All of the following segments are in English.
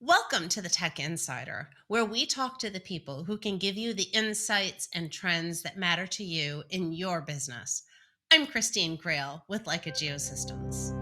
Welcome to the Tech Insider, where we talk to the people who can give you the insights and trends that matter to you in your business. I'm Christine Grail with Leica Geosystems.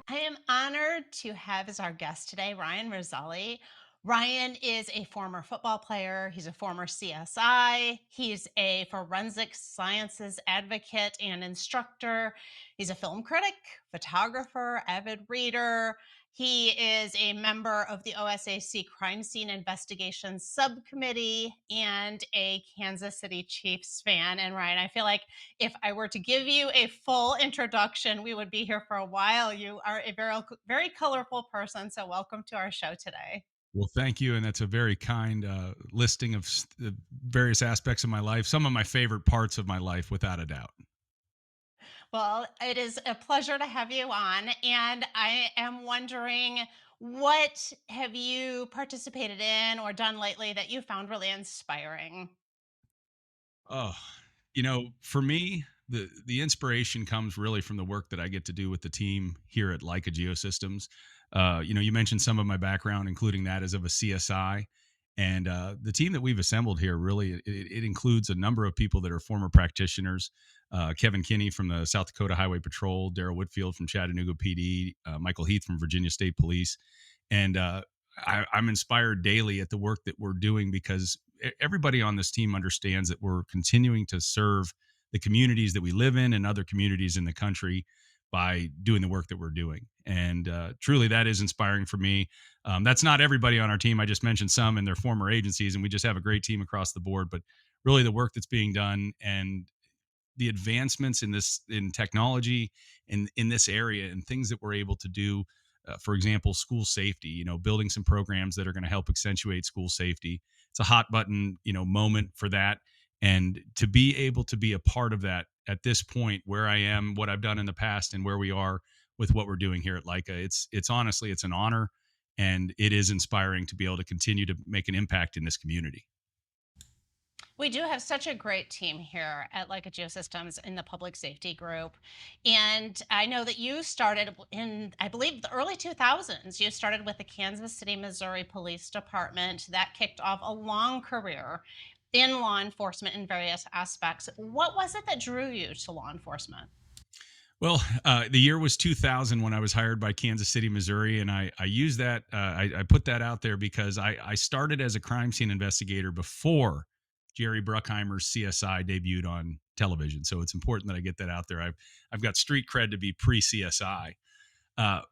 I am honored to have as our guest today Ryan Rezzelle. Ryan is a former football player. He's a former CSI. He's a forensic sciences advocate and instructor. He's a film critic, photographer, avid reader. He is a member of the OSAC Crime Scene Investigation Subcommittee and a Kansas City Chiefs fan. And Ryan, I feel like if I were to give you a full introduction, we would be here for a while. You are a very colorful person. So, welcome to our show today. Well, thank you, and that's a very kind listing of the various aspects of my life. Some of my favorite parts of my life, without a doubt. Well, it is a pleasure to have you on. And I am wondering, what have you participated in or done lately that you found really inspiring? Oh, for me, the inspiration comes really from the work that I get to do with the team here at Leica Geosystems. You mentioned some of my background, including that as of a CSI, and the team that we've assembled here really it includes a number of people that are former practitioners. Kevin Kinney from the South Dakota Highway Patrol, Daryl Whitfield from Chattanooga PD, Michael Heath from Virginia State Police, and I'm inspired daily at the work that we're doing because everybody on this team understands that we're continuing to serve the communities that we live in and other communities in the country by doing the work that we're doing. And truly, that is inspiring for me. That's not everybody on our team. I just mentioned some in their former agencies, and we just have a great team across the board. But really, the work that's being done and the advancements in technology in this area and things that we're able to do, for example, school safety, building some programs that are going to help accentuate school safety. It's a hot button moment for that, and to be able to be a part of that at this point where I am, what I've done in the past, and where we are with what we're doing here at Leica, it's honestly, it's an honor, and it is inspiring to be able to continue to make an impact in this community. We do have such a great team here at Leica Geosystems in the public safety group. And I know that you started in, I believe, the early 2000s. You started with the Kansas City, Missouri Police Department. That kicked off a long career in law enforcement in various aspects. What was it that drew you to law enforcement? Well, the year was 2000 when I was hired by Kansas City, Missouri, and I use that. I put that out there because I started as a crime scene investigator before Jerry Bruckheimer's CSI debuted on television. So it's important that I get that out there. I've got street cred to be pre CSI.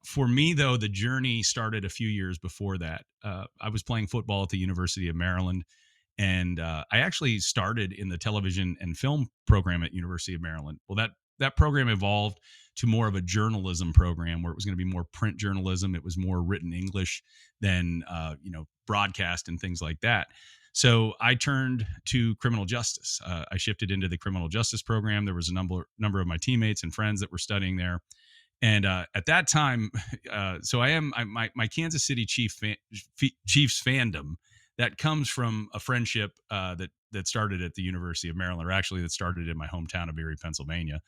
For me, though, the journey started a few years before that. I was playing football at the University of Maryland, and I actually started in the television and film program at University of Maryland. Well, that program evolved to more of a journalism program where it was going to be more print journalism. It was more written English than broadcast and things like that. So I turned to criminal justice. I shifted into the criminal justice program. There was a number of my teammates and friends that were studying there, and at that time, so my Kansas City Chiefs fandom that comes from a friendship that started at the University of Maryland, or actually that started in my hometown of Erie, Pennsylvania.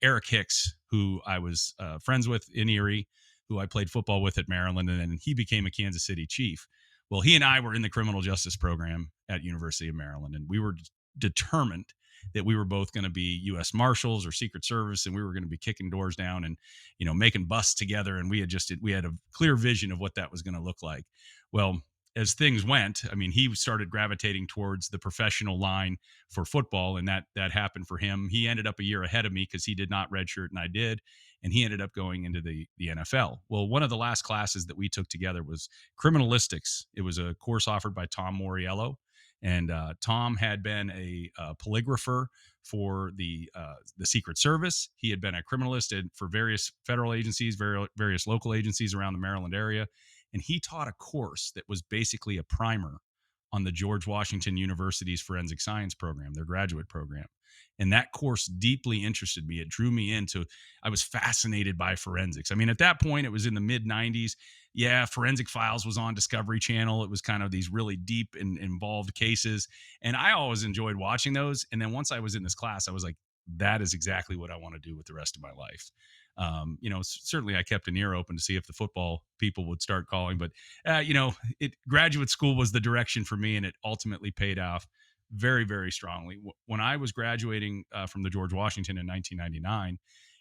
Eric Hicks, who I was friends with in Erie, who I played football with at Maryland, and then he became a Kansas City Chief. Well, he and I were in the criminal justice program at University of Maryland, and we were determined that we were both going to be U.S. Marshals or Secret Service, and we were going to be kicking doors down and making busts together. And we had a clear vision of what that was going to look like. Well, as things went, I mean, he started gravitating towards the professional line for football, and that happened for him. He ended up a year ahead of me because he did not redshirt and I did, and he ended up going into the NFL. Well, one of the last classes that we took together was criminalistics. It was a course offered by Tom Moriello, and Tom had been a polygrapher for the Secret Service. He had been a criminalist for various federal agencies, various local agencies around the Maryland area, and he taught a course that was basically a primer on the George Washington University's forensic science program, their graduate program. And that course deeply interested me. It drew me into, I was fascinated by forensics. I mean, at that point, it was in the mid 90s. Yeah, Forensic Files was on Discovery Channel. It was kind of these really deep and involved cases. And I always enjoyed watching those. And then once I was in this class, I was like, that is exactly what I want to do with the rest of my life. Certainly I kept an ear open to see if the football people would start calling, but graduate school was the direction for me, and it ultimately paid off very, very strongly. When I was graduating from the George Washington in 1999,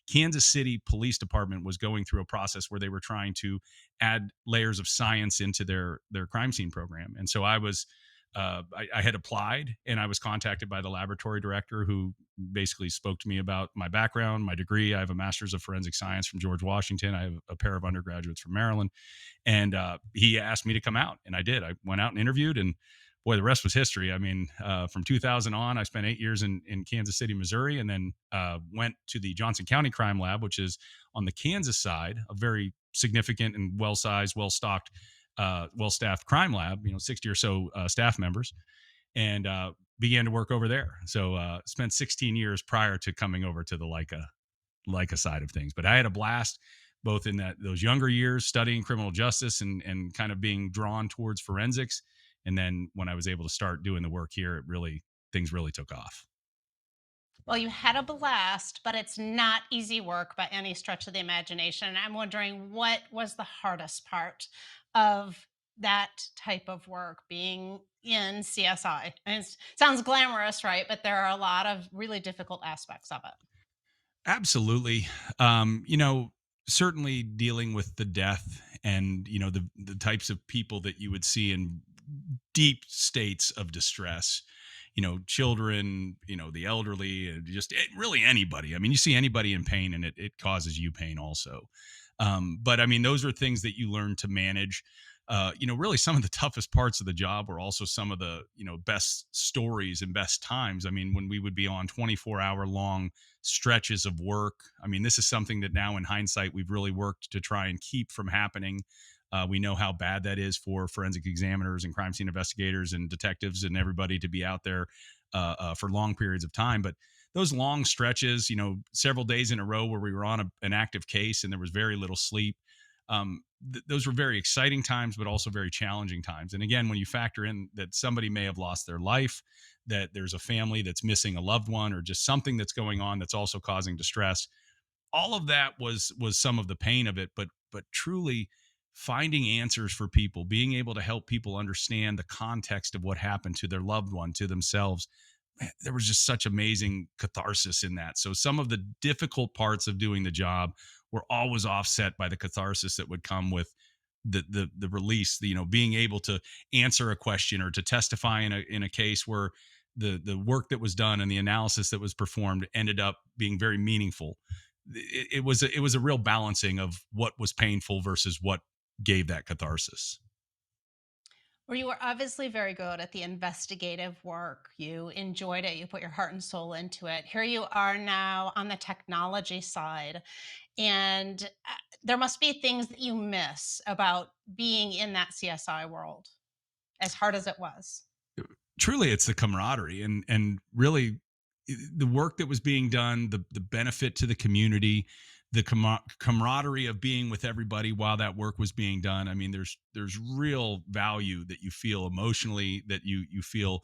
Kansas City Police Department was going through a process where they were trying to add layers of science into their crime scene program, and so I had applied, and I was contacted by the laboratory director, who basically spoke to me about my background, my degree. I have a master's of forensic science from George Washington. I have a pair of undergraduates from Maryland, and he asked me to come out, and I did. I went out and interviewed, and boy, the rest was history. I mean, from 2000 on, I spent 8 years in Kansas City, Missouri, and then went to the Johnson County Crime Lab, which is on the Kansas side, a very significant and well-sized, well-stocked, well-staffed crime lab. 60 or so staff members, and began to work over there. So spent 16 years prior to coming over to the Leica side of things. But I had a blast both in those younger years studying criminal justice and kind of being drawn towards forensics. And then when I was able to start doing the work here, things really took off. Well, you had a blast, but it's not easy work by any stretch of the imagination. And I'm wondering what was the hardest part of that type of work being in CSI? And it sounds glamorous, right? But there are a lot of really difficult aspects of it. Absolutely. Certainly dealing with the death and, the types of people that you would see in deep states of distress, children, the elderly, and just really anybody. I mean, you see anybody in pain, and it causes you pain also. But I mean, those are things that you learn to manage. Really some of the toughest parts of the job were also some of the, best stories and best times. I mean, when we would be on 24-hour long stretches of work. I mean, this is something that now in hindsight, we've really worked to try and keep from happening. We know how bad that is for forensic examiners and crime scene investigators and detectives and everybody to be out there for long periods of time. But those long stretches, several days in a row where we were on an active case and there was very little sleep, those were very exciting times, but also very challenging times. And again, when you factor in that somebody may have lost their life, that there's a family that's missing a loved one, or just something that's going on that's also causing distress, all of that was some of the pain of it. But truly finding answers for people, being able to help people understand the context of what happened to their loved one, to themselves, there was just such amazing catharsis in that. So some of the difficult parts of doing the job were always offset by the catharsis that would come with the release, being able to answer a question or to testify in a case where the work that was done and the analysis that was performed ended up being very meaningful. It was a real balancing of what was painful versus what gave that catharsis. Well, you were obviously very good at the investigative work. You enjoyed it. You put your heart and soul into it. Here you are now on the technology side. And there must be things that you miss about being in that CSI world, as hard as it was. Truly, it's the camaraderie and really the work that was being done, the benefit to the community, the camaraderie of being with everybody while that work was being done. I mean, there's real value that you feel emotionally, that you feel,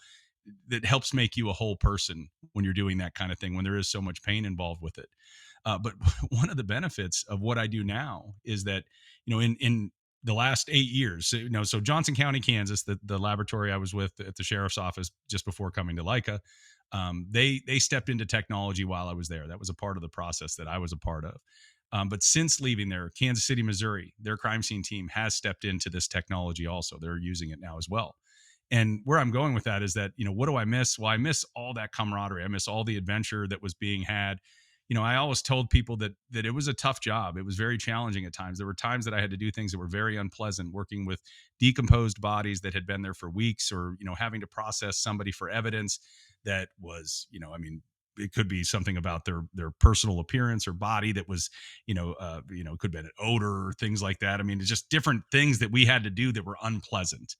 that helps make you a whole person when you're doing that kind of thing, when there is so much pain involved with it. But one of the benefits of what I do now is that, in the last 8 years, so Johnson County, Kansas, the laboratory I was with at the sheriff's office just before coming to Leica, they stepped into technology while I was there. That was a part of the process that I was a part of. But since leaving there, Kansas City, Missouri, their crime scene team has stepped into this technology also. They're using it now as well. And where I'm going with that is that, what do I miss? Well, I miss all that camaraderie. I miss all the adventure that was being had. I always told people that it was a tough job. It was very challenging at times. There were times that I had to do things that were very unpleasant, working with decomposed bodies that had been there for weeks, or, having to process somebody for evidence that was, I mean, it could be something about their personal appearance or body that was, could have been an odor or things like that. I mean, it's just different things that we had to do that were unpleasant.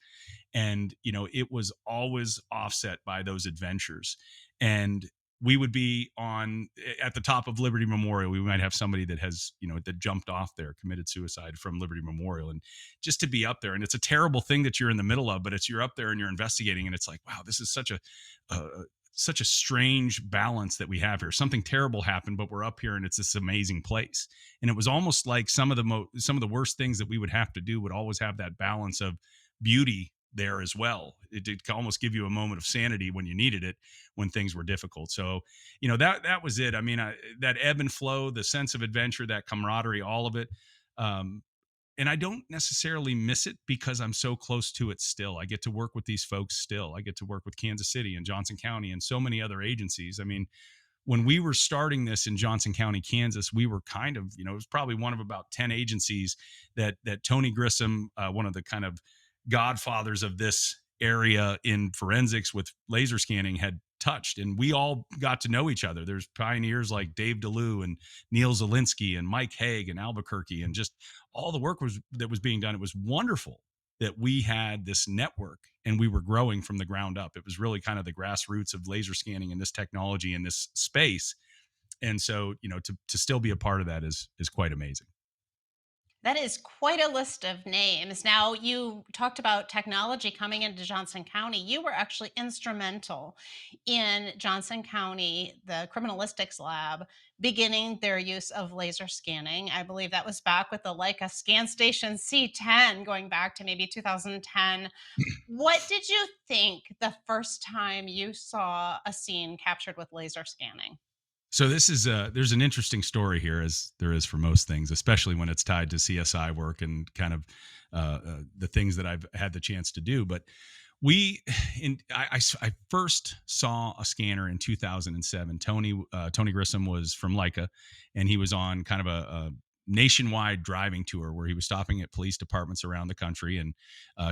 And it was always offset by those adventures. And we would be on at the top of Liberty Memorial. We might have somebody that has, that jumped off there, committed suicide from Liberty Memorial. And just to be up there, and it's a terrible thing that you're in the middle of, but you're up there and you're investigating, and it's like, wow, this is such a such a strange balance that we have here. Something terrible happened, but we're up here and it's this amazing place. And it was almost like some of the worst things that we would have to do would always have that balance of beauty there as well. It did almost give you a moment of sanity when you needed it, when things were difficult. So, that was it. I mean, that ebb and flow, the sense of adventure, that camaraderie, all of it. Um, and I don't necessarily miss it because I'm so close to it still. I get to work with these folks still. I get to work with Kansas City and Johnson County and so many other agencies. I mean, when we were starting this in Johnson County, Kansas, we were kind of, it was probably one of about 10 agencies that Tony Grissom, one of the kind of godfathers of this area in forensics with laser scanning, had touched. And we all got to know each other. There's pioneers like Dave DeLue and Neil Zelinsky and Mike Haig and Albuquerque, and just all the work that was being done. It was wonderful that we had this network and we were growing from the ground up. It was really kind of the grassroots of laser scanning and this technology in this space. And so, to still be a part of that is quite amazing. That is quite a list of names. Now, you talked about technology coming into Johnson County. You were actually instrumental in Johnson County, the criminalistics lab, beginning their use of laser scanning. I believe that was back with the Leica Scan Station C10, going back to maybe 2010. What did you think the first time you saw a scene captured with laser scanning? So there's an interesting story here, as there is for most things, especially when it's tied to CSI work and kind of the things that I've had the chance to do. But we, I first saw a scanner in 2007. Tony Grissom was from Leica, and he was on kind of a nationwide driving tour where he was stopping at police departments around the country and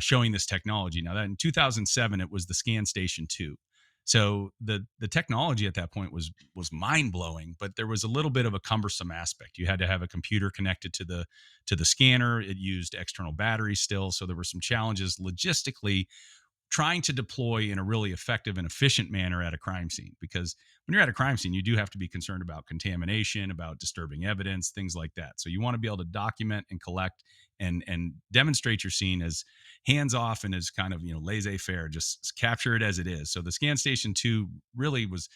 showing this technology. Now, that in 2007, it was the Scan Station 2. So the technology at that point was mind blowing, but there was a little bit of a cumbersome aspect. You had to have a computer connected to the scanner. It used external batteries still, so there were some challenges logistically trying to deploy in a really effective and efficient manner at a crime scene. Because when you're at a crime scene, you do have to be concerned about contamination, about disturbing evidence, things like that. So you want to be able to document and collect and demonstrate your scene as hands off and as kind of, laissez faire, just capture it as it is. So the Scan Station 2 really was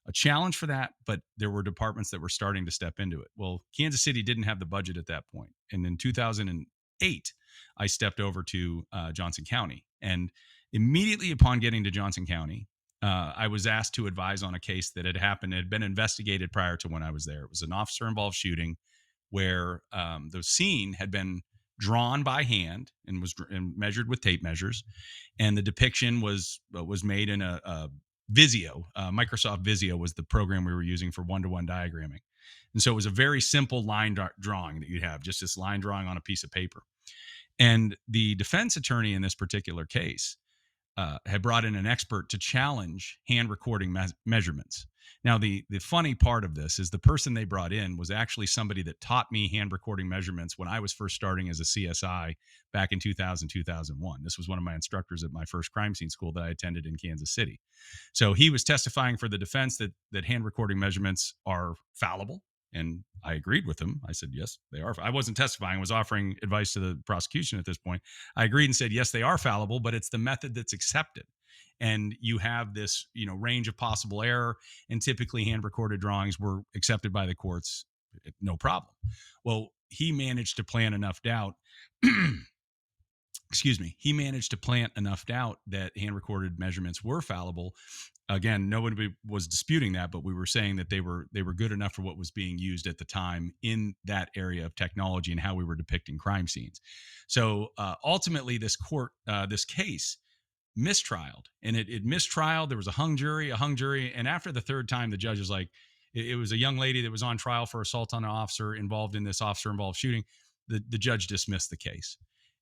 a challenge for that, but there were departments that were starting to step into it. Well, Kansas City didn't have the budget at that point. And in 2008, I stepped over to Johnson County. And immediately upon getting to Johnson County, I was asked to advise on a case that had happened, had been investigated prior to when I was there. It was an officer involved shooting where the scene had been drawn by hand and was measured with tape measures, and the depiction was made in a Visio. Microsoft Visio was the program we were using for one-to-one diagramming, and so it was a very simple line drawing that you'd have, just this line drawing on a piece of paper. And the defense attorney in this particular case had brought in an expert to challenge hand recording measurements. Now, the funny part of this is the person they brought in was actually somebody that taught me hand recording measurements when I was first starting as a CSI back in 2000, 2001. This was one of my instructors at my first crime scene school that I attended in Kansas City. So he was testifying for the defense that hand recording measurements are fallible. And I agreed with him. I said, yes, they are. I wasn't testifying. I was offering advice to the prosecution at this point. I agreed and said, yes, they are fallible, but it's the method that's accepted. And you have this, range of possible error. And typically hand recorded drawings were accepted by the courts. No problem. Well, he managed to plant enough doubt. Excuse me. He managed to plant enough doubt that hand recorded measurements were fallible. Again, nobody was disputing that, but we were saying that they were good enough for what was being used at the time in that area of technology and how we were depicting crime scenes. So ultimately, this case mistrialed, and it mistrialed. There was a hung jury, and after the third time, the judge was like, it was a young lady that was on trial for assault on an officer involved in this officer involved shooting. The judge dismissed the case,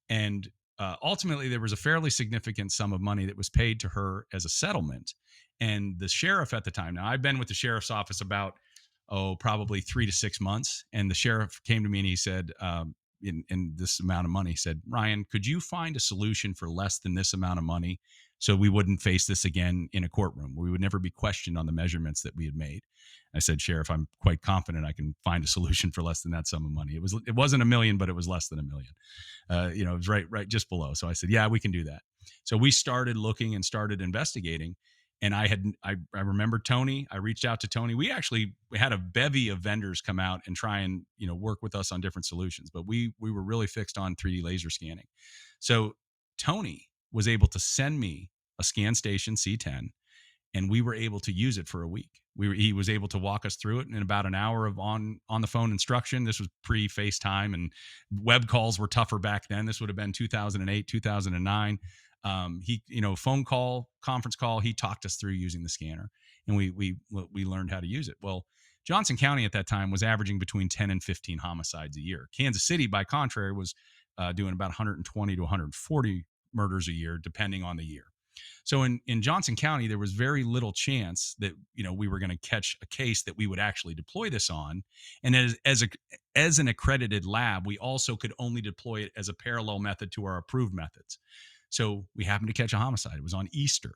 and ultimately, there was a fairly significant sum of money that was paid to her as a settlement. And the sheriff at the time, now I've been with the sheriff's office about, probably 3 to 6 months. And the sheriff came to me and he said, in this amount of money, he said, Ryan, could you find a solution for less than this amount of money so we wouldn't face this again in a courtroom? We would never be questioned on the measurements that we had made. I said, Sheriff, I'm quite confident I can find a solution for less than that sum of money. It wasn't a million, but it was less than a million. It was right just below. So I said, yeah, we can do that. So we started looking and started investigating. And I remember Tony. I reached out to Tony. We had a bevy of vendors come out and try and work with us on different solutions, but we were really fixed on 3D laser scanning. So Tony was able to send me a ScanStation C10, and we were able to use it for a week. He was able to walk us through it in about an hour of on the phone instruction. This was pre FaceTime, and web calls were tougher back then. This would have been 2008, 2009. He, phone call, conference call. He talked us through using the scanner, and we learned how to use it. Well, Johnson County at that time was averaging between 10 and 15 homicides a year. Kansas City, by contrary, was doing about 120 to 140 murders a year, depending on the year. So in Johnson County, there was very little chance that we were going to catch a case that we would actually deploy this on. And as an accredited lab, we also could only deploy it as a parallel method to our approved methods. So we happened to catch a homicide. It was on Easter,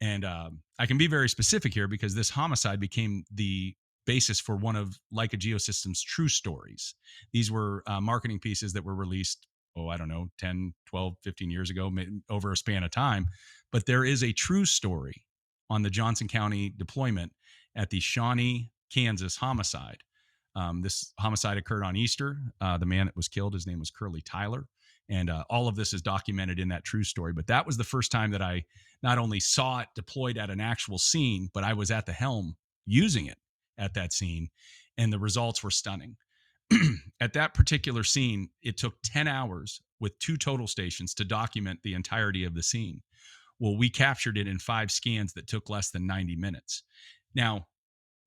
and I can be very specific here because this homicide became the basis for one of Leica Geosystems' true stories. These were marketing pieces that were released, I don't know, 10, 12, 15 years ago, over a span of time. But there is a true story on the Johnson County deployment at the Shawnee, Kansas homicide. This homicide occurred on Easter. The man that was killed, his name was Curly Tyler. And all of this is documented in that true story. But that was the first time that I not only saw it deployed at an actual scene, but I was at the helm using it at that scene. And the results were stunning. At that particular scene, it took 10 hours with 2 total stations to document the entirety of the scene. Well, we captured it in 5 scans that took less than 90 minutes. Now,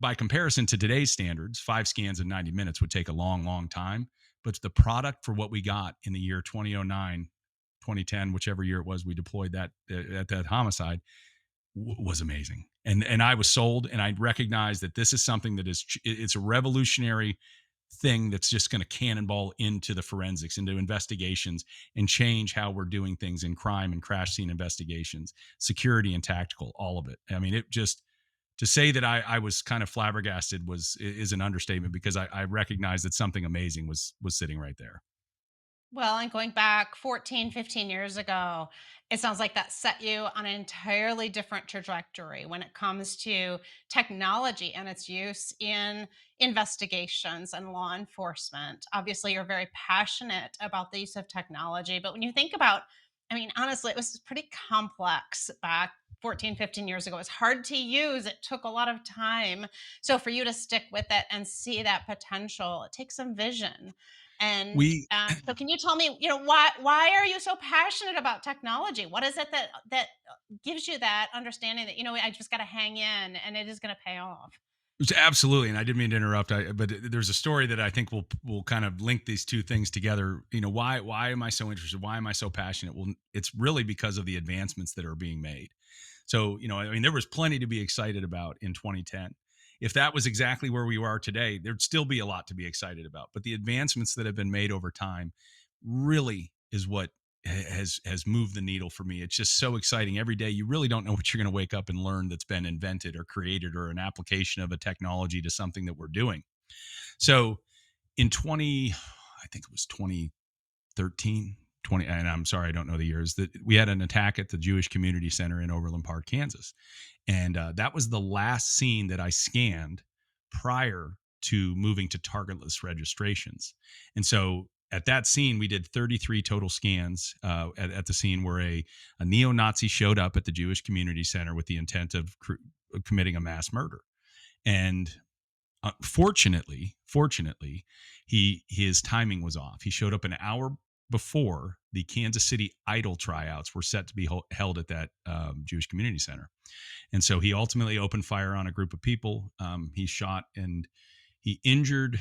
by comparison to today's standards, 5 scans in 90 minutes would take a long, long time. But the product for what we got in the year 2009, 2010, whichever year it was we deployed that at that homicide, was amazing. And I was sold, and I recognized that this is something that it's a revolutionary thing that's just going to cannonball into the forensics, into investigations, and change how we're doing things in crime and crash scene investigations, security and tactical, all of it. I mean, it just, to say that I was kind of flabbergasted is an understatement, because I recognized that something amazing was sitting right there. Well, and going back 14, 15 years ago, it sounds like that set you on an entirely different trajectory when it comes to technology and its use in investigations and law enforcement. Obviously, you're very passionate about the use of technology, but when you think about, I mean, honestly, it was pretty complex back 14, 15 years ago. It was hard to use. It took a lot of time. So for you to stick with it and see that potential, it takes some vision. And We so, can you tell me, why are you so passionate about technology? What is it that gives you that understanding that I just got to hang in and it is going to pay off? Absolutely, and I didn't mean to interrupt. But there's a story that I think will kind of link these two things together. Why am I so interested? Why am I so passionate? Well, it's really because of the advancements that are being made. So, I mean, there was plenty to be excited about in 2010. If that was exactly where we are today, there'd still be a lot to be excited about. But the advancements that have been made over time really is what has moved the needle for me. It's just so exciting. Every day, you really don't know what you're going to wake up and learn that's been invented or created, or an application of a technology to something that we're doing. So in 20, I think it was 2013, 20, and I'm sorry, I don't know the years, that we had an attack at the Jewish Community Center in Overland Park, Kansas. And that was the last scene that I scanned prior to moving to targetless registrations. And so at that scene, we did 33 total scans at the scene where a neo-Nazi showed up at the Jewish Community Center with the intent of committing a mass murder. And fortunately, his timing was off. He showed up an hour before the Kansas City Idol tryouts were set to be held at that Jewish Community Center. And so he ultimately opened fire on a group of people. He shot and he injured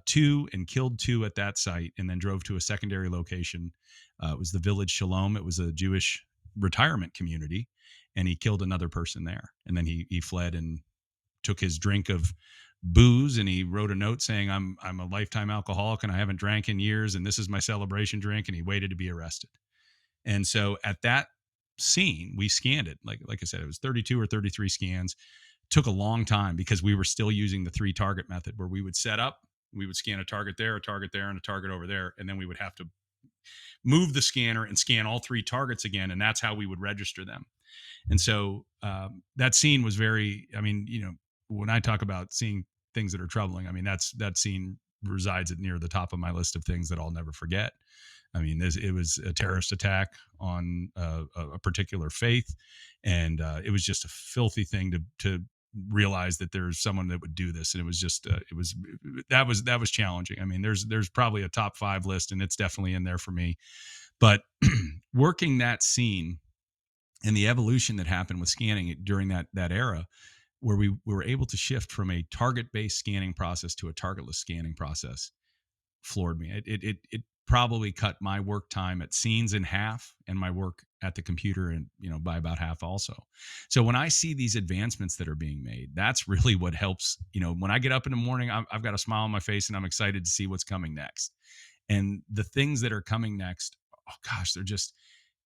2 and killed 2 at that site, and then drove to a secondary location. It was the Village Shalom. It was a Jewish retirement community, and he killed another person there. And then he fled and took his drink of booze, and he wrote a note saying, I'm a lifetime alcoholic and I haven't drank in years, and this is my celebration drink. And he waited to be arrested. And so at that scene, we scanned it. Like I said, it was 32 or 33 scans. Took a long time because we were still using the 3 target method, where we would set up, we would scan a target there, and a target over there, and then we would have to move the scanner and scan all 3 targets again, and that's how we would register them. And so that scene was very, I mean, when I talk about seeing things that are troubling, I mean, that scene resides at near the top of my list of things that I'll never forget. I mean, it was a terrorist attack on a particular faith, and it was just a filthy thing to realize that there's someone that would do this, and it was just that was challenging. I mean, there's probably a top 5 list, and it's definitely in there for me. But working that scene and the evolution that happened with scanning during that era, where we were able to shift from a target based scanning process to a targetless scanning process, floored me. It probably cut my work time at scenes in half, and my work at the computer, and by about half also. So when I see these advancements that are being made, that's really what helps. When I get up in the morning, I've got a smile on my face, and I'm excited to see what's coming next. And the things that are coming next, oh gosh, they're just,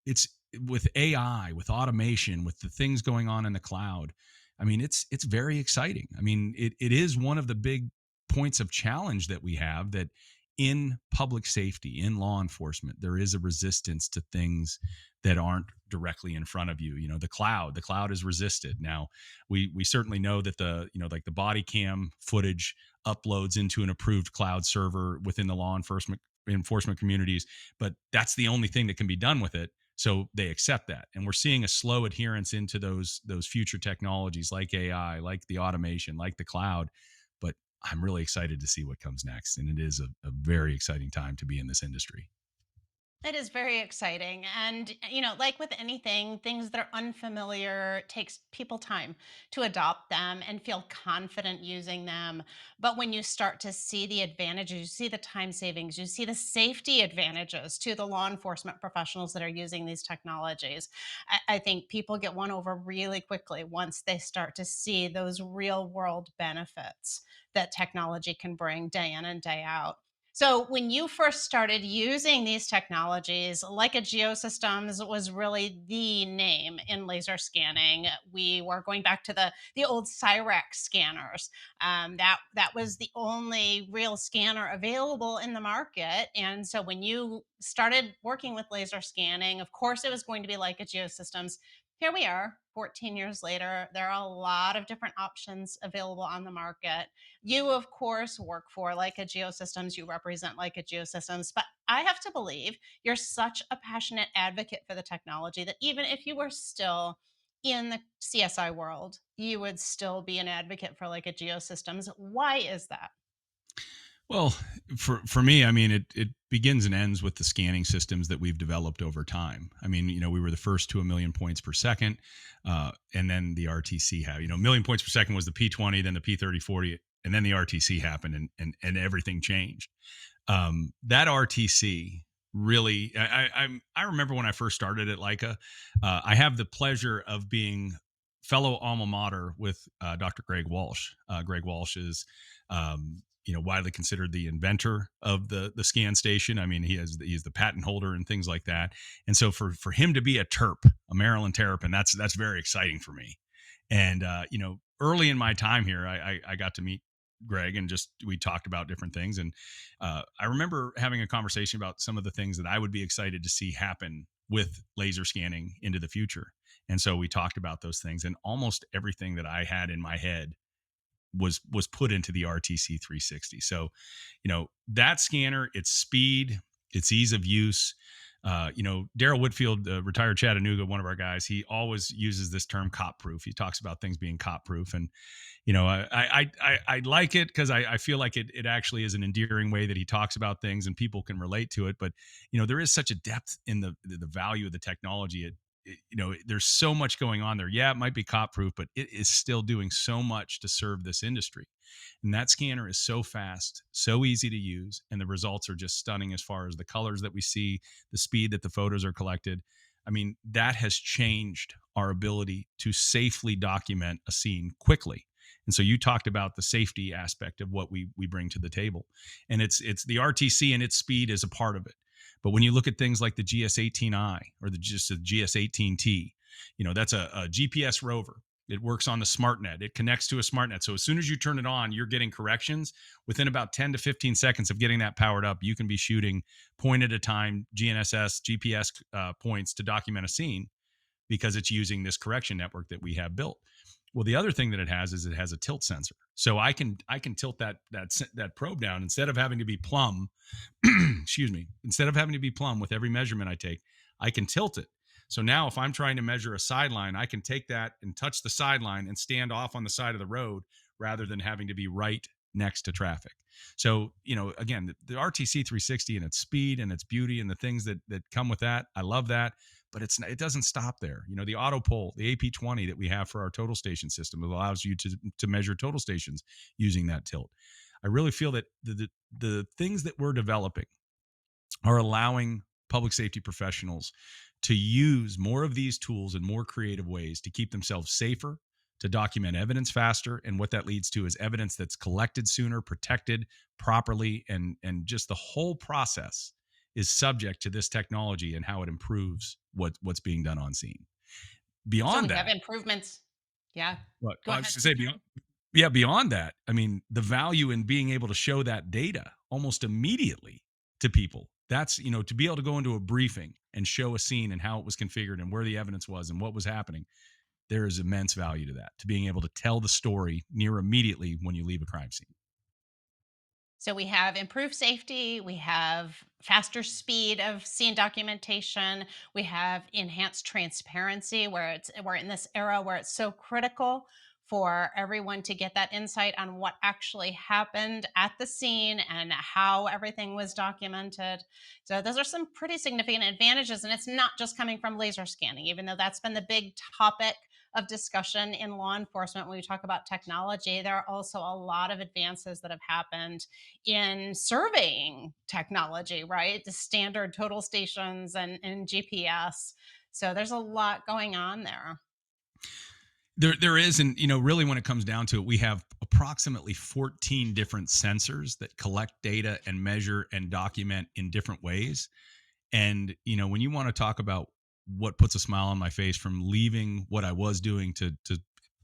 it's with AI, with automation, with the things going on in the cloud. I mean, it's very exciting. I mean, it is one of the big points of challenge that we have, that in public safety, in law enforcement, there is a resistance to things that aren't directly in front of you. The cloud is resisted. Now, we certainly know that like the body cam footage uploads into an approved cloud server within the law enforcement communities, but that's the only thing that can be done with it. So they accept that, and we're seeing a slow adherence into those future technologies like AI, like the automation, like the cloud. But I'm really excited to see what comes next, and it is a very exciting time to be in this industry. It is very exciting. And, like with anything, things that are unfamiliar takes people time to adopt them and feel confident using them. But when you start to see the advantages, you see the time savings, you see the safety advantages to the law enforcement professionals that are using these technologies, I think people get won over really quickly once they start to see those real world benefits that technology can bring day in and day out. So, when you first started using these technologies, Leica Geosystems was really the name in laser scanning. We were going back to the old Cyrex scanners. That was the only real scanner available in the market. And so, when you started working with laser scanning, of course, it was going to be Leica Geosystems. Here we are, 14 years later. There are a lot of different options available on the market. You, of course, work for Leica Geosystems. You represent Leica Geosystems. But I have to believe you're such a passionate advocate for the technology that even if you were still in the CSI world, you would still be an advocate for Leica Geosystems. Why is that? Well, for me, I mean, it begins and ends with the scanning systems that we've developed over time. I mean, we were the first to a million points per second, and then the RTC had, a million points per second was the P20, then the P3040, and then the RTC happened, and everything changed. That RTC really, I remember when I first started at Leica. I have the pleasure of being fellow alma mater with Dr. Greg Walsh. Greg Walsh is widely considered the inventor of the scan station. I mean, he's the patent holder and things like that. And so for him to be a terp, a Maryland Terrapin, that's very exciting for me. And early in my time here, I got to meet Greg, and just we talked about different things. And I remember having a conversation about some of the things that I would be excited to see happen with laser scanning into the future. And so we talked about those things, and almost everything that I had in my head was put into the RTC 360. So, that scanner, its speed, its ease of use. Daryl Whitfield, retired Chattanooga, one of our guys, he always uses this term cop proof. He talks about things being cop proof, and I like it because I feel like it actually is an endearing way that he talks about things, and people can relate to it. But there is such a depth in the value of the technology. There's so much going on there. Yeah, it might be cop proof, but it is still doing so much to serve this industry. And that scanner is so fast, so easy to use, and the results are just stunning as far as the colors that we see, the speed that the photos are collected. I mean, that has changed our ability to safely document a scene quickly. And so you talked about the safety aspect of what we bring to the table. And it's the RTC, and its speed is a part of it. But when you look at things like the GS18I or just the GS18T, that's a GPS rover. It works on the SmartNet. It connects to a SmartNet. So as soon as you turn it on, you're getting corrections. Within about 10 to 15 seconds of getting that powered up, you can be shooting point at a time GNSS, GPS points to document a scene. because it's using this correction network that we have built. Well, the other thing that it has is it has a tilt sensor. So I can tilt that probe down instead of having to be plumb. Excuse me. Instead of having to be plumb with every measurement I take, I can tilt it. So now if I'm trying to measure a sideline, I can take that and touch the sideline and stand off on the side of the road rather than having to be right next to traffic. So, again, the RTC 360 and its speed and its beauty and the things that come with that, I love that. But it doesn't stop there. The auto pole, the AP20 that we have for our total station system, it allows you to measure total stations using that tilt. I really feel that the things that we're developing are allowing public safety professionals to use more of these tools in more creative ways to keep themselves safer, to document evidence faster. And what that leads to is evidence that's collected sooner, protected properly, and just the whole process is subject to this technology and how it improves what's being done on scene. So Beyond we have that, improvements. Yeah. what Go I was ahead. going to say, beyond that, I mean, the value in being able to show that data almost immediately to people. That's, to be able to go into a briefing and show a scene and how it was configured and where the evidence was and what was happening. There is immense value to that, to being able to tell the story near immediately when you leave a crime scene. So we have improved safety, we have faster speed of scene documentation, we have enhanced transparency where we're in this era where it's so critical for everyone to get that insight on what actually happened at the scene and how everything was documented. So those are some pretty significant advantages, and it's not just coming from laser scanning, even though that's been the big topic of discussion in law enforcement when we talk about technology. There are also a lot of advances that have happened in surveying technology, right? The standard total stations and GPS. So there's a lot going on there. There is, and really, when it comes down to it, we have approximately 14 different sensors that collect data and measure and document in different ways. And when you want to talk about what puts a smile on my face from leaving what I was doing to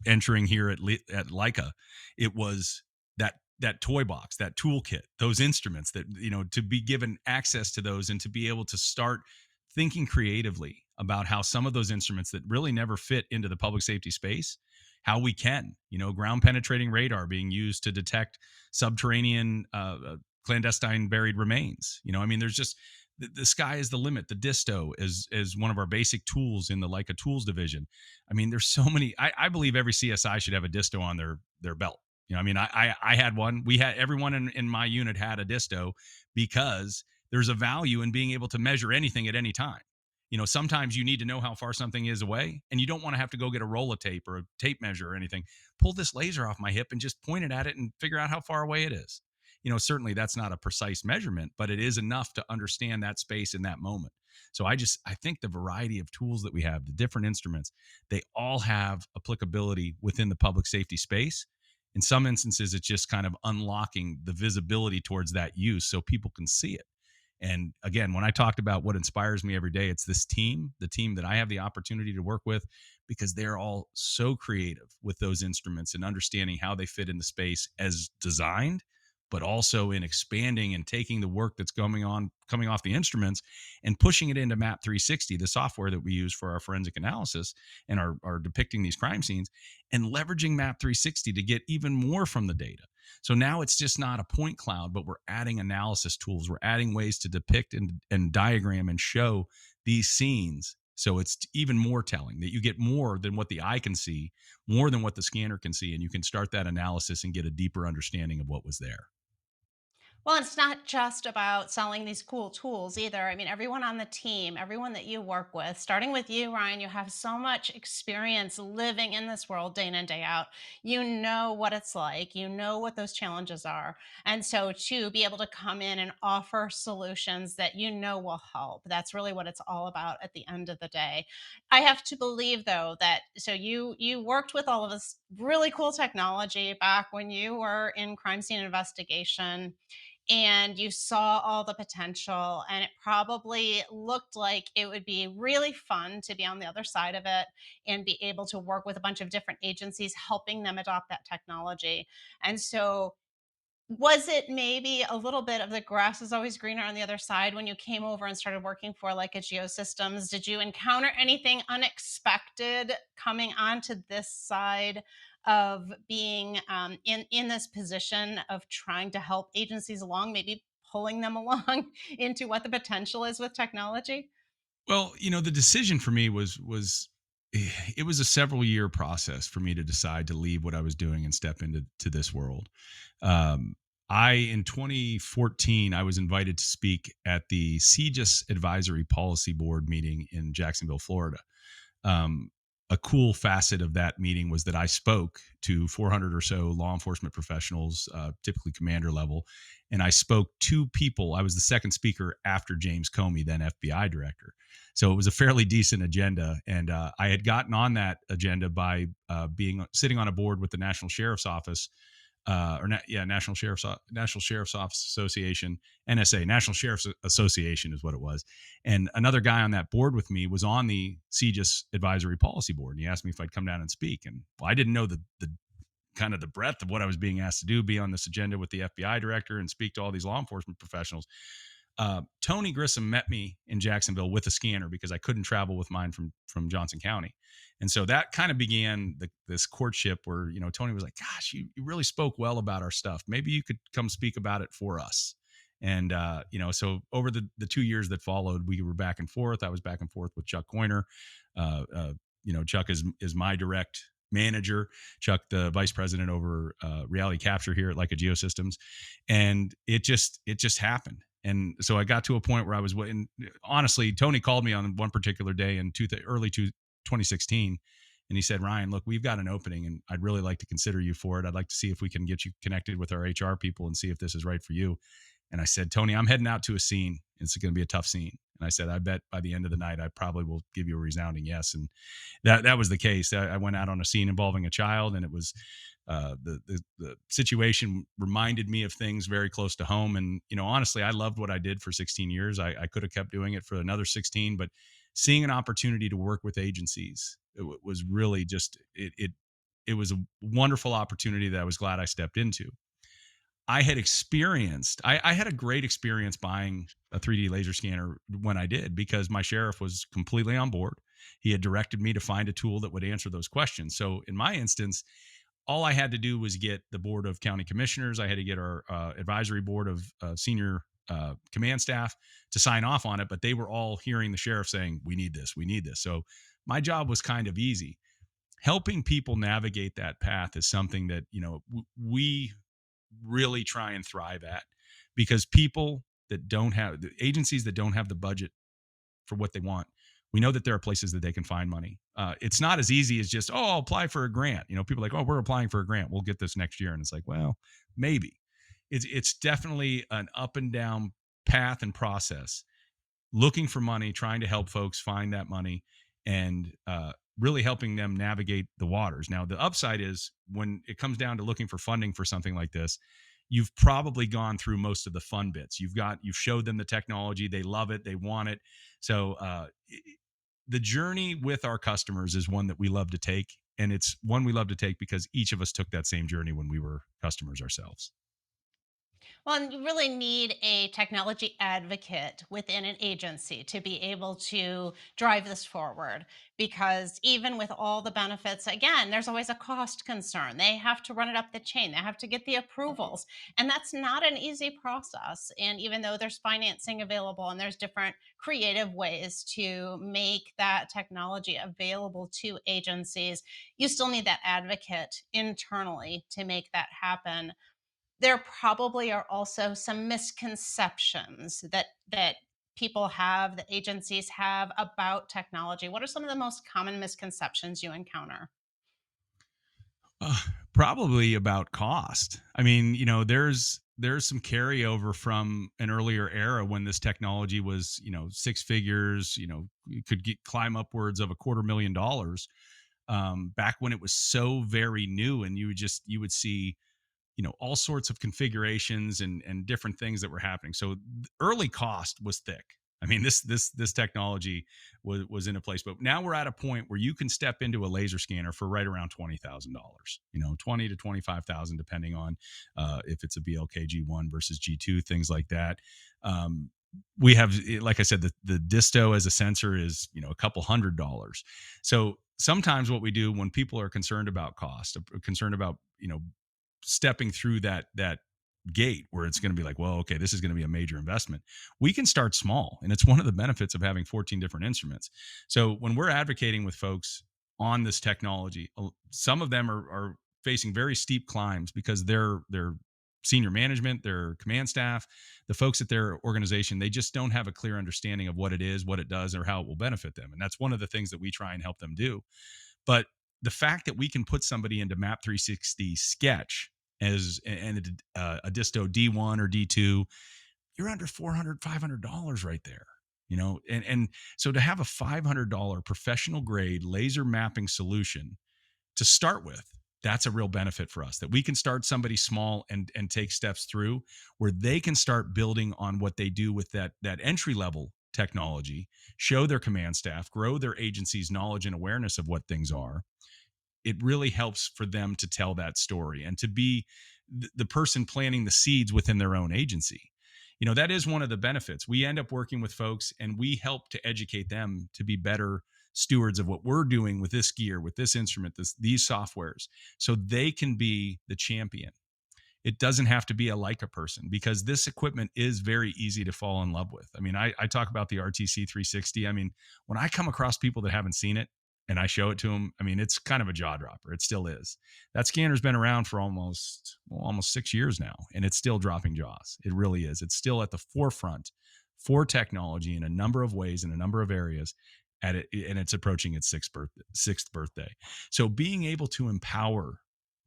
entering here at Leica, it was that toy box, that toolkit, those instruments that to be given access to those and to be able to start thinking creatively about how some of those instruments that really never fit into the public safety space, how we can, ground penetrating radar being used to detect subterranean clandestine buried remains. I mean, there's just the sky is the limit. The disto is one of our basic tools in the Leica tools division. I mean, there's so many. I believe every CSI should have a disto on their belt. I mean, I had one. We had everyone in my unit had a disto because there's a value in being able to measure anything at any time. Sometimes you need to know how far something is away, and you don't want to have to go get a roll of tape or a tape measure or anything. Pull this laser off my hip and just point it at it and figure out how far away it is. Certainly that's not a precise measurement, but it is enough to understand that space in that moment. So I think the variety of tools that we have, the different instruments, they all have applicability within the public safety space. In some instances, it's just kind of unlocking the visibility towards that use so people can see it. And again, when I talked about what inspires me every day, it's this team, the team that I have the opportunity to work with, because they're all so creative with those instruments and understanding how they fit in the space as designed, but also in expanding and taking the work that's coming off the instruments and pushing it into Map 360, the software that we use for our forensic analysis and are depicting these crime scenes, and leveraging Map 360 to get even more from the data. So now it's just not a point cloud, but we're adding analysis tools. We're adding ways to depict and diagram and show these scenes. So it's even more telling that you get more than what the eye can see, more than what the scanner can see, and you can start that analysis and get a deeper understanding of what was there. Well, it's not just about selling these cool tools either. I mean, everyone on the team, everyone that you work with, starting with you, Ryan, you have so much experience living in this world day in and day out. You know what it's like, you know what those challenges are. And so to be able to come in and offer solutions that you know will help, that's really what it's all about at the end of the day. I have to believe though that so you worked with all of this really cool technology back when you were in crime scene investigation and you saw all the potential, and it probably looked like it would be really fun to be on the other side of it and be able to work with a bunch of different agencies helping them adopt that technology. And so Was it maybe a little bit of the grass is always greener on the other side when you came over and started working for Leica Geosystems? Did you encounter anything unexpected coming onto this side of being in this position of trying to help agencies along, maybe pulling them along into what the potential is with technology? Well, the decision for me it was a several year process for me to decide to leave what I was doing and step into this world. Um, I in 2014 I was invited to speak at the CGIS Advisory Policy Board meeting in Jacksonville, Florida. um, a cool facet of that meeting was that I spoke to 400 or so law enforcement professionals, typically commander level, and I spoke to people. I was the second speaker after James Comey, then FBI director. So it was a fairly decent agenda, and I had gotten on that agenda by being sitting on a board with the National Sheriff's Office, National Sheriff's Office Association, NSA, National Sheriff's Association is what it was. And another guy on that board with me was on the CGIS Advisory Policy Board, and he asked me if I'd come down and speak. And well, I didn't know the kind of the breadth of what I was being asked to do, be on this agenda with the FBI director and speak to all these law enforcement professionals. Tony Grissom met me in Jacksonville with a scanner because I couldn't travel with mine from Johnson County, and so that kind of began this courtship where Tony was like, "Gosh, you really spoke well about our stuff. Maybe you could come speak about it for us." And so over the 2 years that followed, we were back and forth. I was back and forth with Chuck Coiner. Chuck is my direct manager. Chuck, the vice president over reality capture here at Leica Geosystems, and it just happened. And so I got to a point where I was waiting. Honestly, Tony called me on one particular day in early 2016, and he said, "Ryan, look, we've got an opening, and I'd really like to consider you for it. I'd like to see if we can get you connected with our HR people and see if this is right for you." And I said, "Tony, I'm heading out to a scene. It's going to be a tough scene." And I said, "I bet by the end of the night, I probably will give you a resounding yes." And that was the case. I went out on a scene involving a child, and it was the situation reminded me of things very close to home. And honestly, I loved what I did for 16 years. I could have kept doing it for another 16, but seeing an opportunity to work with agencies, was really just it was a wonderful opportunity that I was glad I stepped into. I had a great experience buying a 3D laser scanner when I did, because my sheriff was completely on board. He had directed me to find a tool that would answer those questions. So in my instance, all I had to do was get the board of county commissioners. I had to get our advisory board of senior command staff to sign off on it, but they were all hearing the sheriff saying, "We need this, we need this." So my job was kind of easy. Helping people navigate that path is something that we really try and thrive at, because people that don't have the agencies that don't have the budget for what they want, we know that there are places that they can find money. It's not as easy as just, "Oh, I'll apply for a grant." People are like, "Oh, we're applying for a grant, we'll get this next year." And it's like, well, maybe. It's definitely an up and down path and process, looking for money, trying to help folks find that money, and really helping them navigate the waters. Now, the upside is when it comes down to looking for funding for something like this, you've probably gone through most of the fun bits. You've showed them the technology, they love it, they want it. So the journey with our customers is one that we love to take, and it's one we love to take because each of us took that same journey when we were customers ourselves. Well, and you really need a technology advocate within an agency to be able to drive this forward. Because even with all the benefits, again, there's always a cost concern. They have to run it up the chain, they have to get the approvals. And that's not an easy process. And even though there's financing available and there's different creative ways to make that technology available to agencies, you still need that advocate internally to make that happen. There probably are also some misconceptions that people have, that agencies have about technology. What are some of the most common misconceptions you encounter? Uh, Probably about cost. I mean, there's some carryover from an earlier era when this technology was, six figures. You could climb upwards of $250,000. Back when it was so very new, and you would see, all sorts of configurations and different things that were happening. So early cost was thick. I mean, this technology was in a place, but now we're at a point where you can step into a laser scanner for right around $20,000. 20 to 25,000, depending on if it's a BLK G1 versus G2, things like that. Um, we have, like I said, the disto as a sensor is a couple $100. So sometimes what we do when people are concerned about cost, concerned about stepping through that gate where it's going to be like, well, okay, this is going to be a major investment. We can start small, and it's one of the benefits of having 14 different instruments. So when we're advocating with folks on this technology, some of them are facing very steep climbs because their senior management, their command staff, the folks at their organization, they just don't have a clear understanding of what it is, what it does, or how it will benefit them. And that's one of the things that we try and help them do. But the fact that we can put somebody into Map 360 Sketch as and a disto D1 or D2, you're under $400, $500 right there. And so to have a $500 professional grade laser mapping solution to start with, that's a real benefit for us, that we can start somebody small and take steps through where they can start building on what they do with that entry level technology, show their command staff, grow their agency's knowledge and awareness of what things are. It really helps for them to tell that story and to be the person planting the seeds within their own agency. That is one of the benefits. We end up working with folks and we help to educate them to be better stewards of what we're doing with this gear, with this instrument, these softwares, so they can be the champion. It doesn't have to be a Leica person, because this equipment is very easy to fall in love with. I mean, I talk about the RTC 360. I mean, when I come across people that haven't seen it and I show it to them, I mean, it's kind of a jaw dropper. It still is. That scanner's been around for almost 6 years now, and it's still dropping jaws. It really is. It's still at the forefront for technology in a number of ways, in a number of areas, at it, and it's approaching its sixth birthday. So being able to empower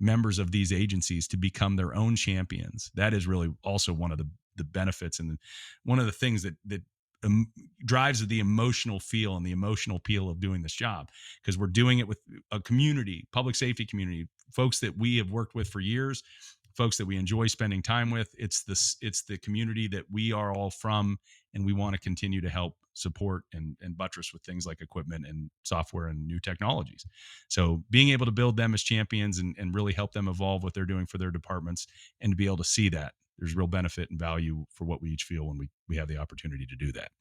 members of these agencies to become their own champions, that is really also one of the benefits, and one of the things that drives the emotional feel and the emotional appeal of doing this job, because we're doing it with a community, public safety community, folks that we have worked with for years, folks that we enjoy spending time with. It's the community that we are all from, and we want to continue to help support and buttress with things like equipment and software and new technologies. So being able to build them as champions and really help them evolve what they're doing for their departments, and to be able to see that there's real benefit and value for what we each feel when we have the opportunity to do that.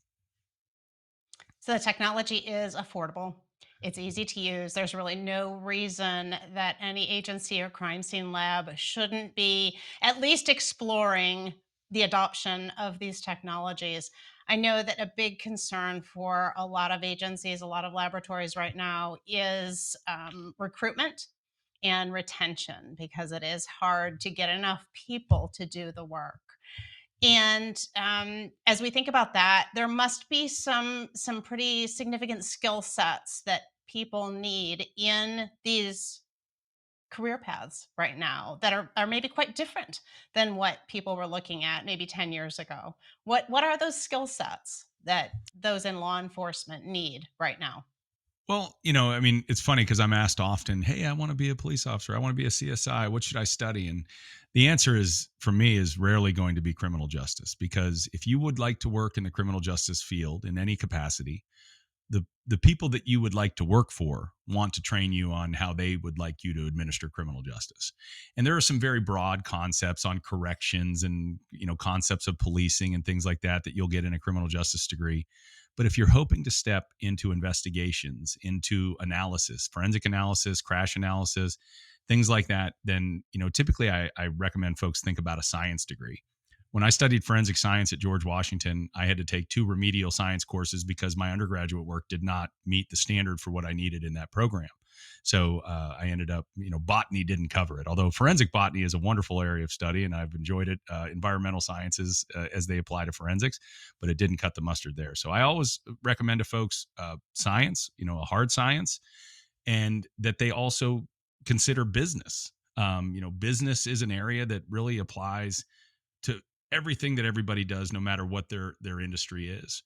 So the technology is affordable. It's easy to use. There's really no reason that any agency or crime scene lab shouldn't be at least exploring the adoption of these technologies. I know that a big concern for a lot of agencies, a lot of laboratories right now is recruitment and retention, because it is hard to get enough people to do the work. And as we think about that, there must be some pretty significant skill sets that people need in these career paths right now that are maybe quite different than what people were looking at maybe 10 years ago. What are those skill sets that those in law enforcement need right now? Well, I mean, it's funny because I'm asked often, "Hey, I want to be a police officer. I want to be a CSI. What should I study?" And the answer is, for me, is rarely going to be criminal justice, because if you would like to work in the criminal justice field in any capacity, the people that you would like to work for want to train you on how they would like you to administer criminal justice. And there are some very broad concepts on corrections and concepts of policing and things like that you'll get in a criminal justice degree. But if you're hoping to step into investigations, into analysis, forensic analysis, crash analysis, things like that, then typically I recommend folks think about a science degree. When I studied forensic science at George Washington, I had to take 2 remedial science courses because my undergraduate work did not meet the standard for what I needed in that program. So I ended up, botany didn't cover it. Although forensic botany is a wonderful area of study, and I've enjoyed it. Environmental sciences as they apply to forensics, but it didn't cut the mustard there. So I always recommend to folks science, a hard science, and that they also consider business. Business is an area that really applies to everything that everybody does, no matter what their industry is.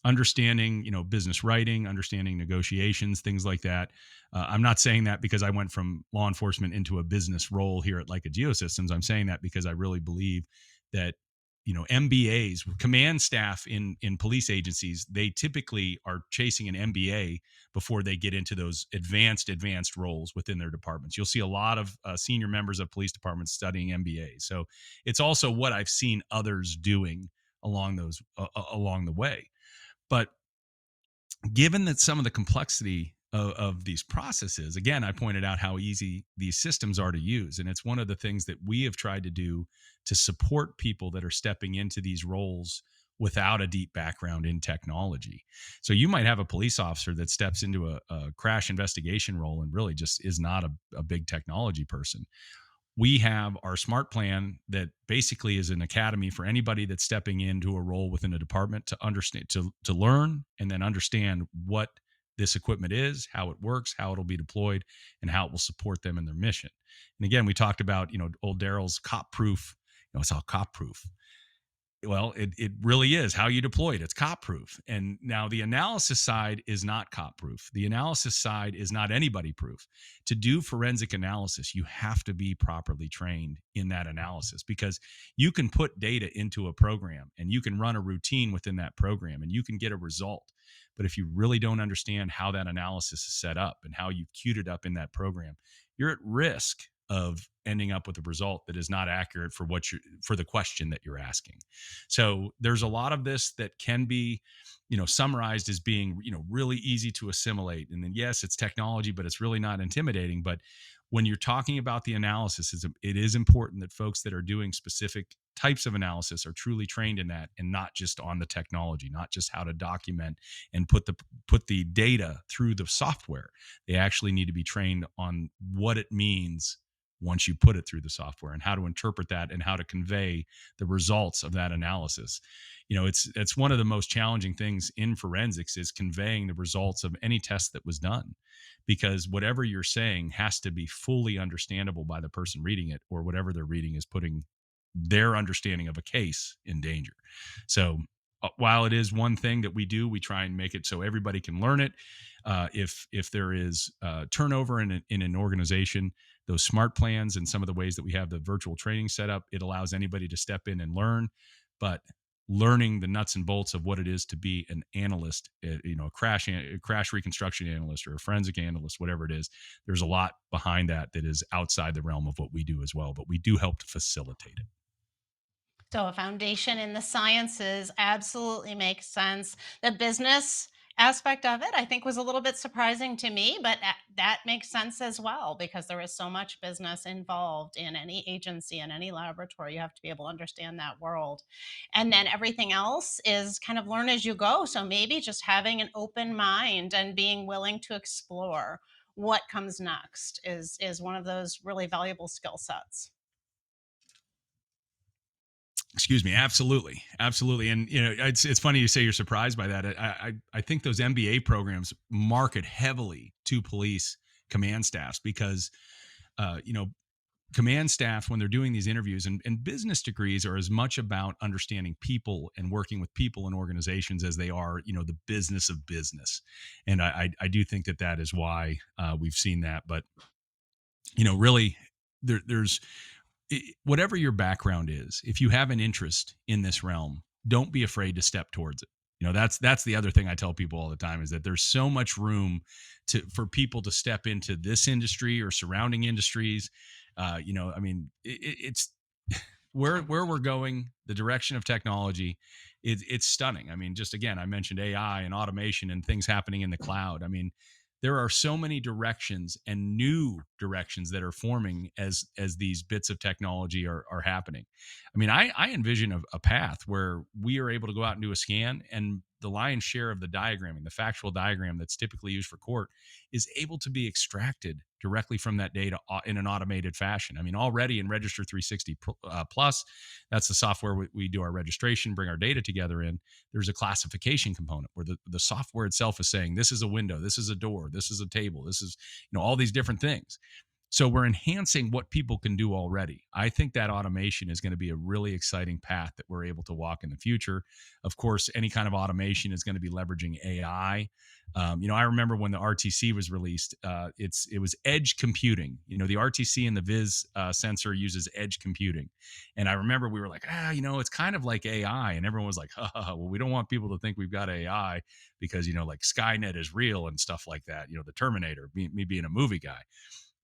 Understanding, business writing, understanding negotiations, things like that. I'm not saying that because I went from law enforcement into a business role here at Leica Geosystems. I'm saying that because I really believe that MBAs, command staff in police agencies, they typically are chasing an MBA before they get into those advanced roles within their departments. You'll see a lot of senior members of police departments studying MBAs. So it's also what I've seen others doing along the way. But given that some of the complexity of these processes, again, I pointed out how easy these systems are to use. And it's one of the things that we have tried to do to support people that are stepping into these roles without a deep background in technology. So you might have a police officer that steps into a crash investigation role and really just is not a big technology person. We have our smart plan that basically is an academy for anybody that's stepping into a role within a department to understand, to learn and then understand what this equipment is, how it works, how it'll be deployed, and how it will support them in their mission. And again, we talked about, old Daryl's cop proof. It's all cop proof. Well, it really is how you deploy it. It's cop proof. And now the analysis side is not cop proof. The analysis side is not anybody proof. To do forensic analysis, you have to be properly trained in that analysis, because you can put data into a program and you can run a routine within that program and you can get a result. But if you really don't understand how that analysis is set up and how you've queued it up in that program, you're at risk of ending up with a result that is not accurate for the question that you're asking. So there's a lot of this that can be, summarized as being, really easy to assimilate. And then yes, it's technology, but it's really not intimidating. But when you're talking about the analysis, it is important that folks that are doing specific types of analysis are truly trained in that, and not just on the technology, not just how to document and put the data through the software. They actually need to be trained on what it means once you put it through the software, and how to interpret that and how to convey the results of that analysis. It's one of the most challenging things in forensics, is conveying the results of any test that was done, because whatever you're saying has to be fully understandable by the person reading it, or whatever they're reading is putting their understanding of a case in danger. So while it is one thing that we do, we try and make it so everybody can learn it. If there is turnover in an organization, those smart plans and some of the ways that we have the virtual training set up, it allows anybody to step in and learn. But learning the nuts and bolts of what it is to be an analyst, a crash reconstruction analyst or a forensic analyst, whatever it is, there's a lot behind that is outside the realm of what we do as well. But we do help to facilitate it. So a foundation in the sciences absolutely makes sense. The business aspect of it, I think, was a little bit surprising to me, but that makes sense as well, because there is so much business involved in any agency and any laboratory. You have to be able to understand that world. And then everything else is kind of learn as you go. So maybe just having an open mind and being willing to explore what comes next is one of those really valuable skill sets. Excuse me. Absolutely, absolutely. And it's funny you say you're surprised by that. I think those MBA programs market heavily to police command staffs, because uh, you know command staff, when they're doing these interviews, and business degrees are as much about understanding people and working with people and organizations as they are, the business of business. And I do think that is why we've seen that. But really, there's whatever your background is, if you have an interest in this realm, don't be afraid to step towards it. That's the other thing I tell people all the time, is that there's so much room for people to step into this industry or surrounding industries. I mean, it's where we're going, the direction of technology, it's stunning. I mean, just again, I mentioned AI and automation and things happening in the cloud. I mean, there are so many directions and new directions that are forming as these bits of technology are happening. I mean, I envision a path where we are able to go out and do a scan, and the lion's share of the diagramming, the factual diagram that's typically used for court, is able to be extracted directly from that data in an automated fashion. I mean, already in Register 360 Plus, that's the software we do our registration, bring our data together in. There's a classification component where the software itself is saying, this is a window, this is a door, this is a table, this is, all these different things. So we're enhancing what people can do already. I think that automation is going to be a really exciting path that we're able to walk in the future. Of course, any kind of automation is going to be leveraging AI. I remember when the RTC was released, it was edge computing. The RTC and the Viz sensor uses edge computing, and I remember we were like, it's kind of like AI, and everyone was like, well, we don't want people to think we've got AI because like Skynet is real and stuff like that. The Terminator, me being a movie guy.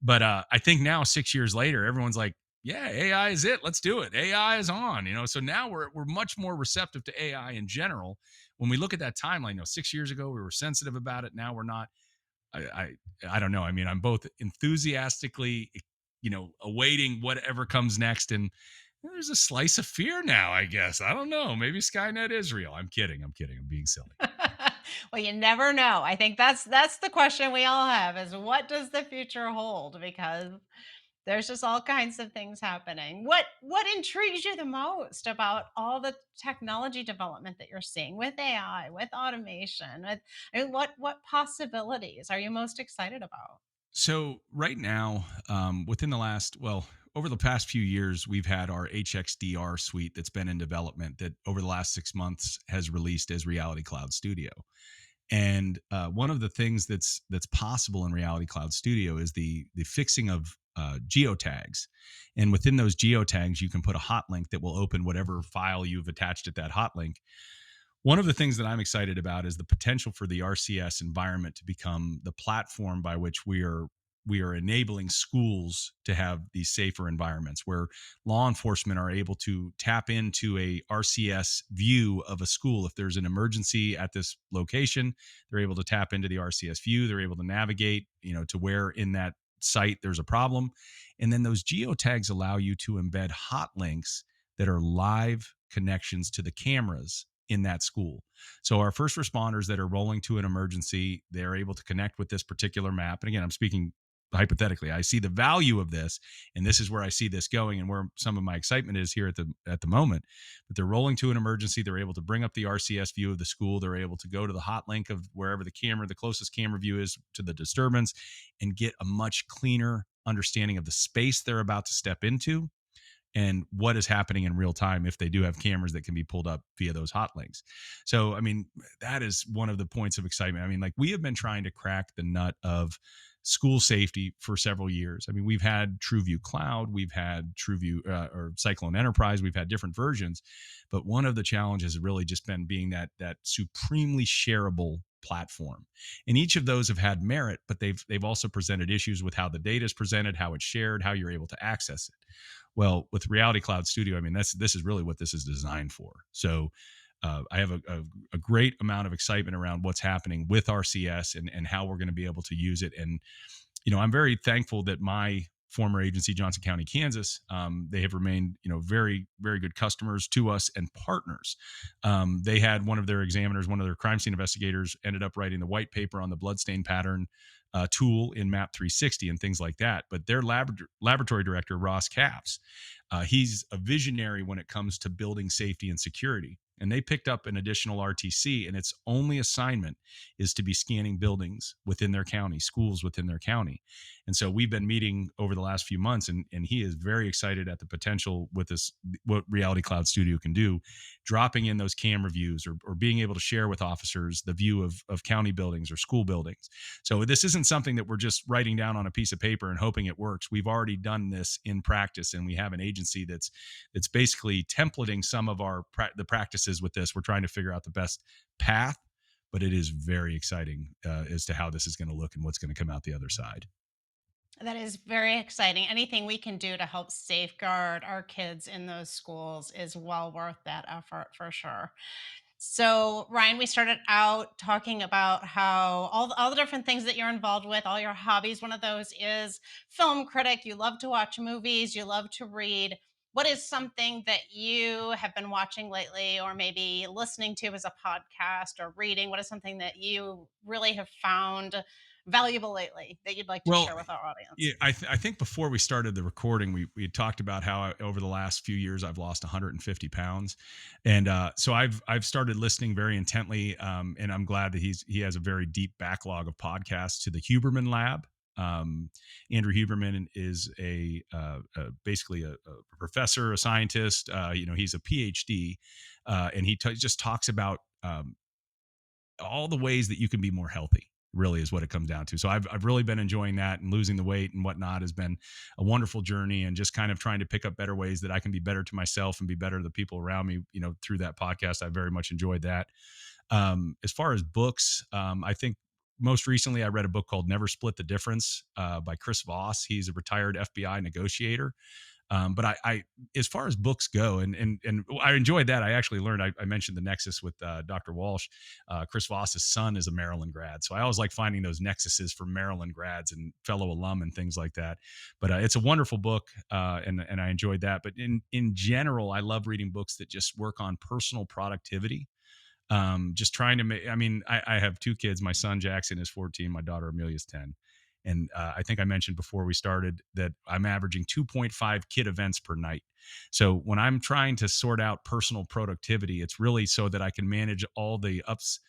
But I think now 6 years later, everyone's like, yeah, AI is it. Let's do it. AI is on. So now we're much more receptive to AI in general. When we look at that timeline, 6 years ago we were sensitive about it. Now we're not. I I, I don't know. I mean, I'm both enthusiastically, awaiting whatever comes next, and there's a slice of fear now. I guess I don't know. Maybe Skynet is real. I'm kidding. I'm kidding. I'm being silly. Well, you never know. I think that's the question we all have is what does the future hold? Because there's just all kinds of things happening. What intrigues you the most about all the technology development that you're seeing with AI, with automation, with I mean, what possibilities are you most excited about? So right now, over the past few years, we've had our HXDR suite that's been in development that over the last 6 months has released as Reality Cloud Studio. And one of the things that's possible in Reality Cloud Studio is the fixing of geotags. And within those geotags, you can put a hot link that will open whatever file you've attached at that hot link. One of the things that I'm excited about is the potential for the RCS environment to become the platform by which we are enabling schools to have these safer environments where law enforcement are able to tap into a RCS view of a school. If there's an emergency at this location, they're able to tap into the RCS view. They're able to navigate, to where in that site there's a problem. And then those geotags allow you to embed hot links that are live connections to the cameras in that school. So our first responders that are rolling to an emergency, they're able to connect with this particular map. And again, I'm speaking hypothetically. I see the value of this, and this is where I see this going, and where some of my excitement is here at the moment. But they're rolling to an emergency. They're able to bring up the RCS view of the school. They're able to go to the hot link of wherever the closest camera view is to the disturbance, and get a much cleaner understanding of the space they're about to step into and what is happening in real time if they do have cameras that can be pulled up via those hot links. So, I mean, that is one of the points of excitement. I mean, like we have been trying to crack the nut of school safety for several years. I mean, we've had TrueView Cloud, we've had TrueView or Cyclone Enterprise, we've had different versions, but one of the challenges has really just been being that supremely shareable platform. And each of those have had merit, but they've also presented issues with how the data is presented, how it's shared, how you're able to access it. Well, with Reality Cloud Studio, I mean, this is really what this is designed for. So I have a great amount of excitement around what's happening with RCS and how we're going to be able to use it. And I'm very thankful that my former agency, Johnson County, Kansas, they have remained, very, very good customers to us and partners. They had one of their examiners, one of their crime scene investigators, ended up writing the white paper on the bloodstain pattern tool in Map 360 and things like that. But their laboratory director, Ross Capps, he's a visionary when it comes to building safety and security. And they picked up an additional RTC, and its only assignment is to be scanning buildings within their county, schools within their county. And so we've been meeting over the last few months, and he is very excited at the potential with this, what Reality Cloud Studio can do, dropping in those camera views or being able to share with officers the view of county buildings or school buildings. So this isn't something that we're just writing down on a piece of paper and hoping it works. We've already done this in practice, and we have an agency that's basically templating some of the practices with this. We're trying to figure out the best path, but it is very exciting as to how this is going to look and what's going to come out the other side. That is very exciting. Anything we can do to help safeguard our kids in those schools is well worth that effort for sure. So, Ryan, we started out talking about how all the different things that you're involved with, all your hobbies. One of those is film critic. You love to watch movies, you love to read. What is something that you have been watching lately, or maybe listening to as a podcast or reading? What is something that you really have found valuable lately that you'd like to Well, share with our yeah, audience? I think before we started the recording, we had talked about how over the last few years I've lost 150 pounds, and so I've started listening very intently, and I'm glad that he has a very deep backlog of podcasts to the Huberman Lab. Andrew Huberman is basically a professor, a scientist. He's a PhD, and he just talks about all the ways that you can be more healthy. Really is what it comes down to. So I've really been enjoying that, and losing the weight and whatnot has been a wonderful journey, and just kind of trying to pick up better ways that I can be better to myself and be better to the people around me. Through that podcast, I very much enjoyed that. As far as books, I think most recently I read a book called Never Split the Difference by Chris Voss. He's a retired FBI negotiator. But as far as books go, and I enjoyed that. I actually learned. I mentioned the nexus with Dr. Walsh. Chris Voss's son is a Maryland grad, so I always like finding those nexuses for Maryland grads and fellow alum and things like that. But it's a wonderful book, and I enjoyed that. But in general, I love reading books that just work on personal productivity. Just trying to make, I have two kids. My son Jackson is 14, my daughter Amelia's 10. And I think I mentioned before we started that I'm averaging 2.5 kid events per night. So when I'm trying to sort out personal productivity, it's really so that I can manage all the ups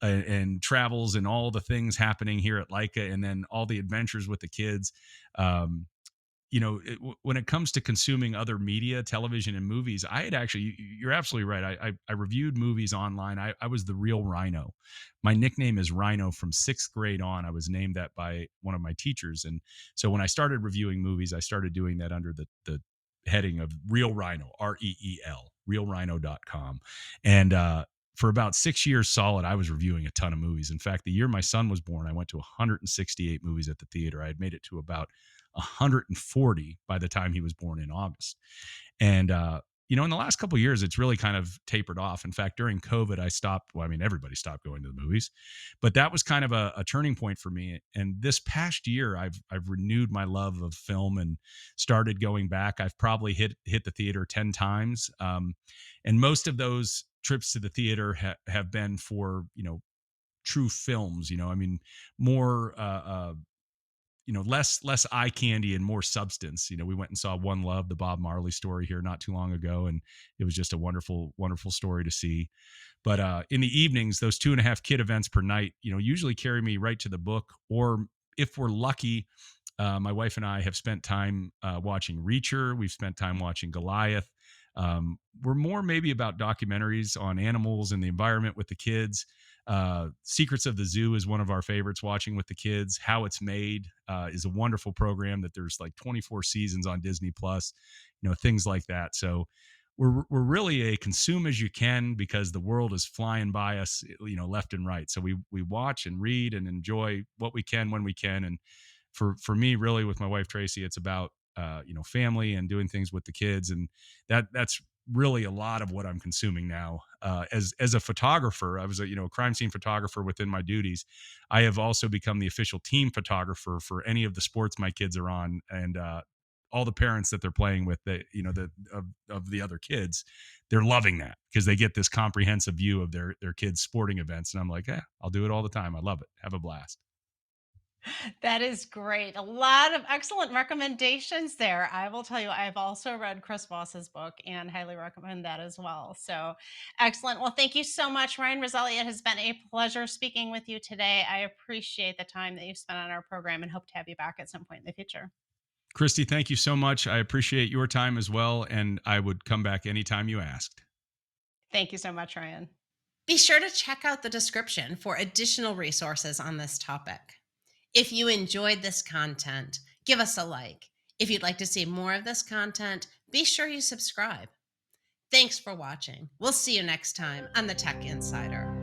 and travels and all the things happening here at Leica, and then all the adventures with the kids. Um, when it comes to consuming other media, television and movies, I had actually, you're absolutely right. I reviewed movies online. I was the real Rhino. My nickname is Rhino from 6th grade on. I was named that by one of my teachers. And so when I started reviewing movies, I started doing that under the heading of Real Rhino, REEL, realrhino.com. And, for about 6 years solid, I was reviewing a ton of movies. In fact, the year my son was born, I went to 168 movies at the theater. I had made it to about 140 by the time he was born in August. And in the last couple of years, it's really kind of tapered off. In fact, during COVID, I stopped. Well, I mean, everybody stopped going to the movies, but that was kind of a turning point for me. And this past year, I've renewed my love of film and started going back. I've probably hit the theater 10 times, and most of those trips to the theater have been for true films. More. Less eye candy and more substance. We went and saw One Love, the Bob Marley story, here not too long ago, and it was just a wonderful, wonderful story to see. But in the evenings, those 2.5 kid events per night, usually carry me right to the book. Or if we're lucky, my wife and I have spent time watching Reacher. We've spent time watching Goliath. We're more maybe about documentaries on animals and the environment with the kids. Secrets of the Zoo is one of our favorites, watching with the kids. How It's Made is a wonderful program that there's like 24 seasons on Disney Plus, things like that. So we're really a consume as you can, because the world is flying by us, left and right. So we watch and read and enjoy what we can when we can. And for me, really, with my wife Tracy, it's about family and doing things with the kids, and that's really a lot of what I'm consuming now. As a photographer, I was a crime scene photographer within my duties. I have also become the official team photographer for any of the sports my kids are on, and all the parents that they're playing with, of the other kids, they're loving that because they get this comprehensive view of their kids' sporting events. And I'm like, yeah, I'll do it all the time. I love it. Have a blast. That is great. A lot of excellent recommendations there. I will tell you, I've also read Chris Voss's book and highly recommend that as well. So excellent. Well, thank you so much, Ryan Rezzelle. It has been a pleasure speaking with you today. I appreciate the time that you spent on our program and hope to have you back at some point in the future. Christy, thank you so much. I appreciate your time as well, and I would come back anytime you asked. Thank you so much, Ryan. Be sure to check out the description for additional resources on this topic. If you enjoyed this content, give us a like. If you'd like to see more of this content, be sure you subscribe. Thanks for watching. We'll see you next time on the Tech Insider.